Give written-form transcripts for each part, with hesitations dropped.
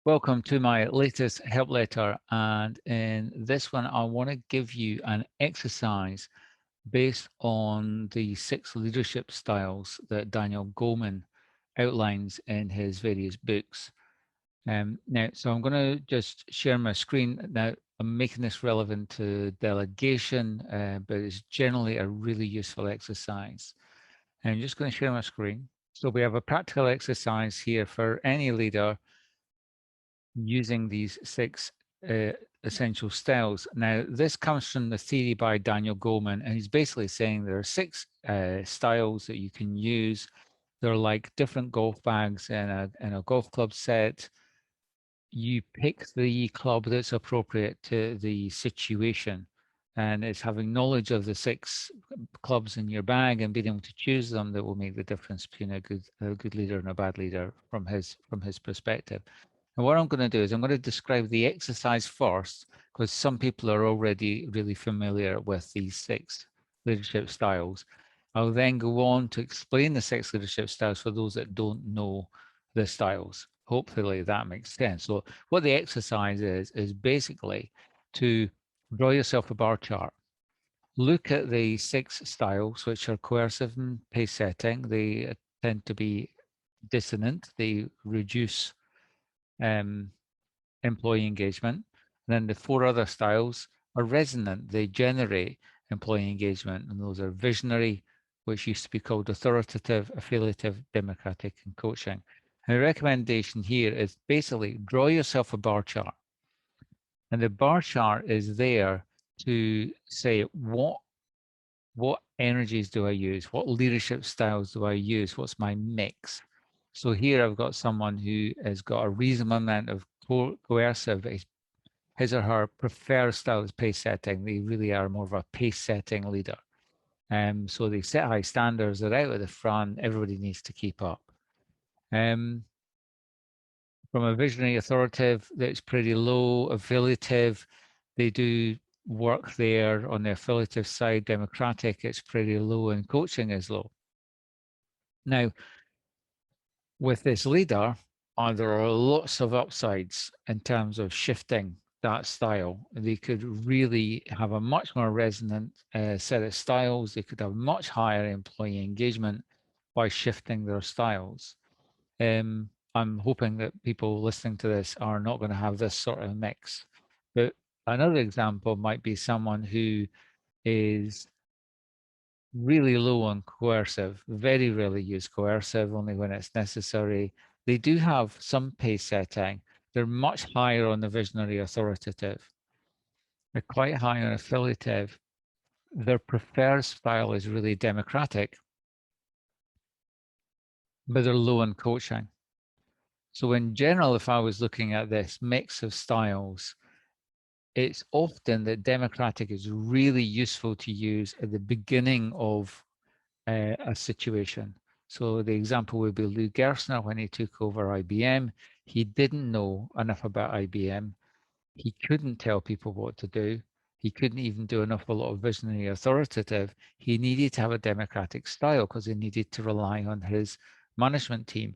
Welcome to my latest help letter, and in this one I want to give you an exercise based on the 6 leadership styles that Daniel Goldman outlines in his various books. So I'm going to just share my screen. Now I'm making this relevant to delegation, but it's generally a really useful exercise. I'm just going to share my screen. So we have a practical exercise here for any leader using these 6 essential styles. Now, this comes from the theory by Daniel Goldman, and he's basically saying there are 6 styles that you can use. They're like different golf bags in a golf club set. You pick the club that's appropriate to the situation, and it's having knowledge of the 6 clubs in your bag and being able to choose them that will make the difference between a good leader and a bad leader from his perspective. And what I'm going to do is I'm going to describe the exercise first, because some people are already really familiar with these 6 leadership styles. I'll then go on to explain the 6 leadership styles for those that don't know the styles. Hopefully that makes sense. So what the exercise is basically to draw yourself a bar chart. Look at the 6 styles, which are coercive and pace setting. They tend to be dissonant. They reduce employee engagement. And then the 4 other styles are resonant. They generate employee engagement, and those are visionary, which used to be called authoritative, affiliative, democratic, and coaching. And the recommendation here is basically draw yourself a bar chart. And the bar chart is there to say what energies do I use? What leadership styles do I use? What's my mix? So here I've got someone who has got a reasonable amount of coercive. His or her preferred style is pace setting. They really are more of a pace setting leader. So they set high standards. They're out at the front. Everybody needs to keep up. From a visionary authoritative, that's pretty low. Affiliative, they do work there on the affiliative side. Democratic, it's pretty low, and coaching is low. Now, with this leader, there are lots of upsides in terms of shifting that style. They could really have a much more resonant set of styles. They could have much higher employee engagement by shifting their styles. I'm hoping that people listening to this are not going to have this sort of mix. But another example might be someone who is really low on coercive, very rarely use coercive, only when it's necessary. They do have some pace setting. They're much higher on the visionary authoritative. They're quite high on affiliative. Their preferred style is really democratic, but they're low on coaching. So in general, if I was looking at this mix of styles, it's often that democratic is really useful to use at the beginning of a situation. So the example would be Lou Gerstner when he took over IBM. He didn't know enough about IBM. He couldn't tell people what to do. He couldn't even do enough a lot of visionary authoritative. He needed to have a democratic style because he needed to rely on his management team.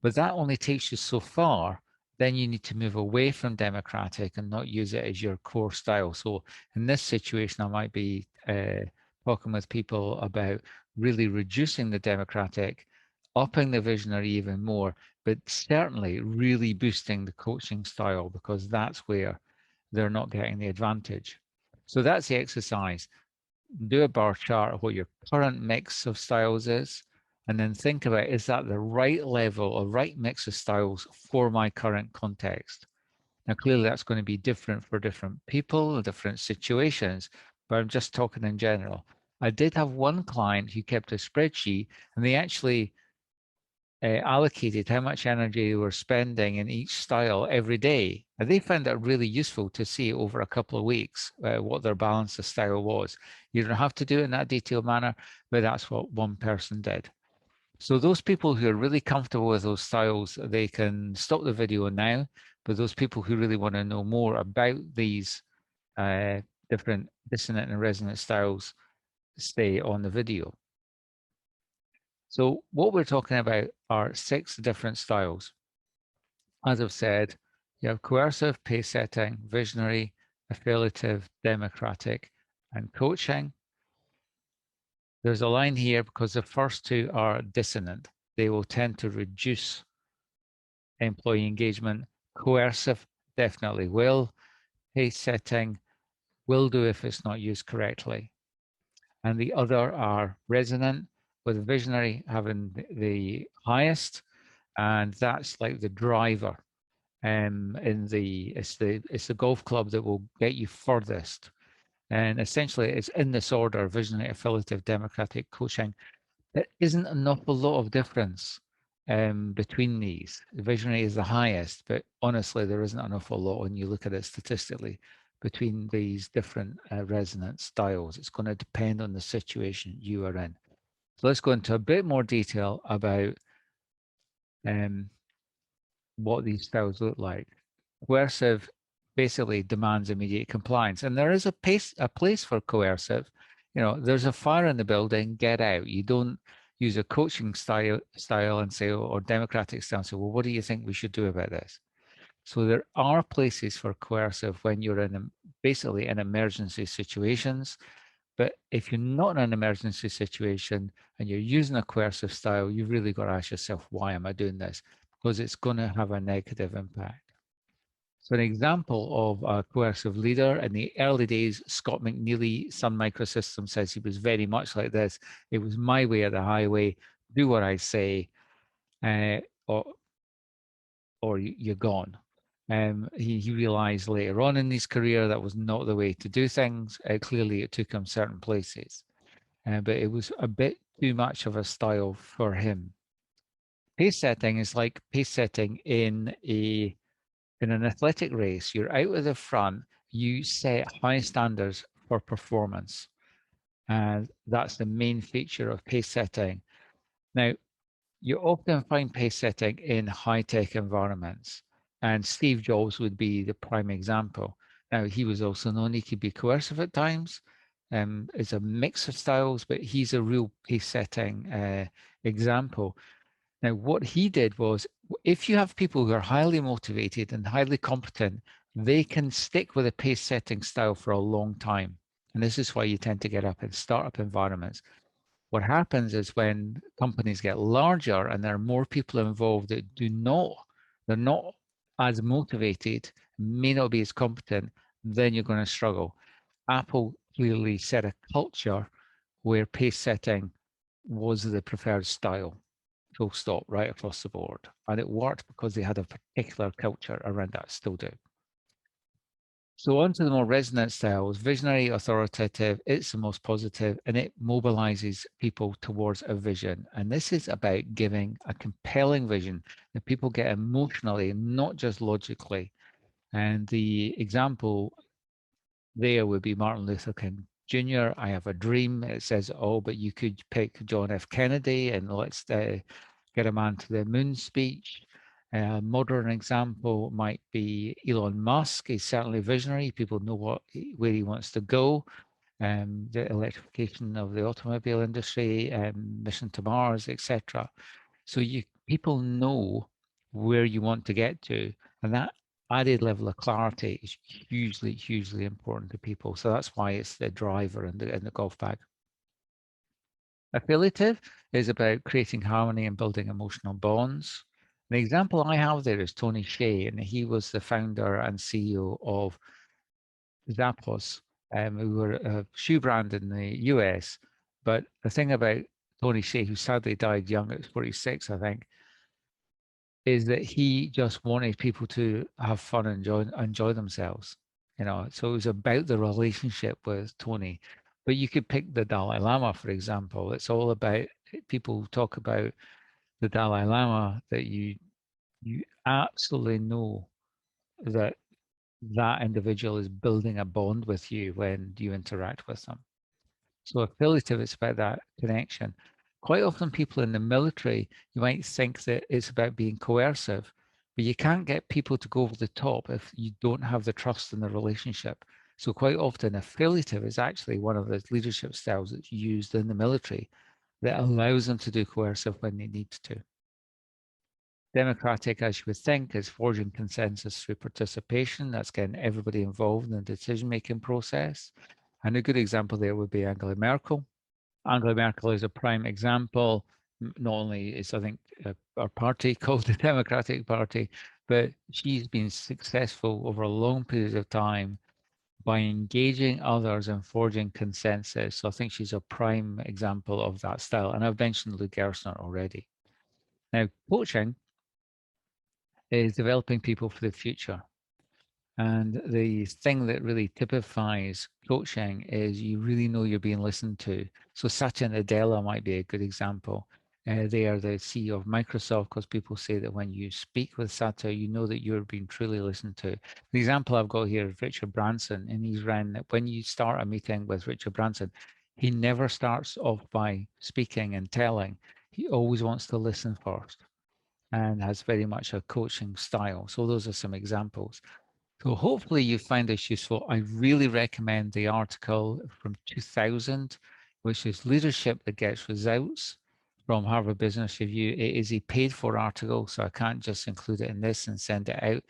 But that only takes you so far. Then you need to move away from democratic and not use it as your core style. So in this situation, I might be talking with people about really reducing the democratic, upping the visionary even more, but certainly really boosting the coaching style, because that's where they're not getting the advantage. So that's the exercise. Do a bar chart of what your current mix of styles is, and then think about, is that the right level or right mix of styles for my current context? Now, clearly that's going to be different for different people, different situations, but I'm just talking in general. I did have one client who kept a spreadsheet, and they actually allocated how much energy they were spending in each style every day. And they found that really useful to see over a couple of weeks what their balance of style was. You don't have to do it in that detailed manner, but that's what one person did. So those people who are really comfortable with those styles, they can stop the video now. But those people who really want to know more about these different dissonant and resonant styles, stay on the video. So what we're talking about are 6 different styles. As I've said, You have coercive, pace setting, visionary, affiliative, democratic, and coaching. There's a line here because the first two are dissonant. They will tend to reduce employee engagement. Coercive definitely will. Pace setting will do if it's not used correctly. And the other are resonant, with visionary having the highest, and that's like the driver. It's the golf club that will get you furthest. And essentially, it's in this order: visionary, affiliative, democratic, coaching. There isn't an awful lot of difference between these. Visionary is the highest, but honestly, there isn't an awful lot when you look at it statistically between these different resonance styles. It's going to depend on the situation you are in. So let's go into a bit more detail about um, what these styles look like. Coercive basically demands immediate compliance, and there is a place for coercive. You know, there's a fire in the building, get out. You don't use a coaching style and say, or democratic style and say, well, what do you think we should do about this? So there are places for coercive when you're basically in emergency situations. But if you're not in an emergency situation and you're using a coercive style, you've really got to ask yourself, why am I doing this? Because it's going to have a negative impact. So an example of a coercive leader in the early days, Scott McNeely, Sun Microsystems, says he was very much like this. It was my way or the highway. Do what I say, uh, or you're gone. He realized later on in his career that was not the way to do things. Clearly, it took him certain places, but it was a bit too much of a style for him. Pace setting is like pace setting in an athletic race. You're out at the front. You set high standards for performance, and that's the main feature of pace setting. Now, you often find pace setting in high-tech environments, and Steve Jobs would be the prime example. Now, he was also known he could be coercive at times. It's a mix of styles, but he's a real pace-setting example. Now, what he did was, if you have people who are highly motivated and highly competent, they can stick with a pace-setting style for a long time. And this is why you tend to get up in startup environments. What happens is when companies get larger and there are more people involved that they're not as motivated, may not be as competent, then you're going to struggle. Apple clearly set a culture where pace setting was the preferred style, full stop, right across the board. And it worked because they had a particular culture around that, still do. So on to the more resonant styles, visionary, authoritative, it's the most positive, and it mobilizes people towards a vision. And this is about giving a compelling vision that people get emotionally, not just logically. And the example there would be Martin Luther King Jr. I have a dream. It says it all, but you could pick John F. Kennedy and let's get a man to the moon speech. A modern example might be Elon Musk. He's certainly visionary. People know where he wants to go. The electrification of the automobile industry, mission to Mars, etc. So people know where you want to get to, and that added level of clarity is hugely, hugely important to people. So that's why it's the driver in the golf bag. Affiliative is about creating harmony and building emotional bonds. The example I have there is Tony Hsieh, and he was the founder and CEO of Zappos, who were a shoe brand in the US. But the thing about Tony Hsieh, who sadly died young at 46, I think, is that he just wanted people to have fun and enjoy themselves. You know, so it was about the relationship with Tony. But you could pick the Dalai Lama, for example. It's all about people talk about the Dalai Lama that you absolutely know that that individual is building a bond with you when you interact with them. So affiliative is about that connection. Quite often people in the military, you might think that it's about being coercive, but you can't get people to go over the top if you don't have the trust in the relationship. So quite often affiliative is actually one of the leadership styles that's used in the military that allows them to do coercive when they need to. Democratic, as you would think, is forging consensus through participation. That's getting everybody involved in the decision-making process. And a good example there would be Angela Merkel. Angela Merkel is a prime example. Not only is, I think, our party called the Democratic Party, but she's been successful over a long period of time by engaging others and forging consensus. So I think she's a prime example of that style. And I've mentioned Lou Gerstner already. Now, coaching is developing people for the future. And the thing that really typifies coaching is you really know you're being listened to. So Satya Nadella might be a good example. They are the CEO of Microsoft because people say that when you speak with Satya, you know that you're being truly listened to. The example I've got here is Richard Branson, and he's ran that when you start a meeting with Richard Branson, he never starts off by speaking and telling. He always wants to listen first and has very much a coaching style. So those are some examples. So hopefully you find this useful. I really recommend the article from 2000, which is Leadership That Gets Results from Harvard Business Review. It is a paid for article, so I can't just include it in this and send it out,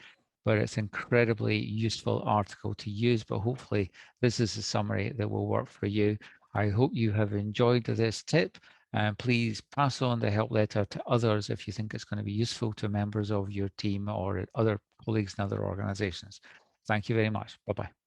but it's an incredibly useful article to use. But hopefully this is a summary that will work for you. I hope you have enjoyed this tip. And please pass on the help letter to others if you think it's going to be useful to members of your team or other colleagues in other organizations. Thank you very much. Bye-bye.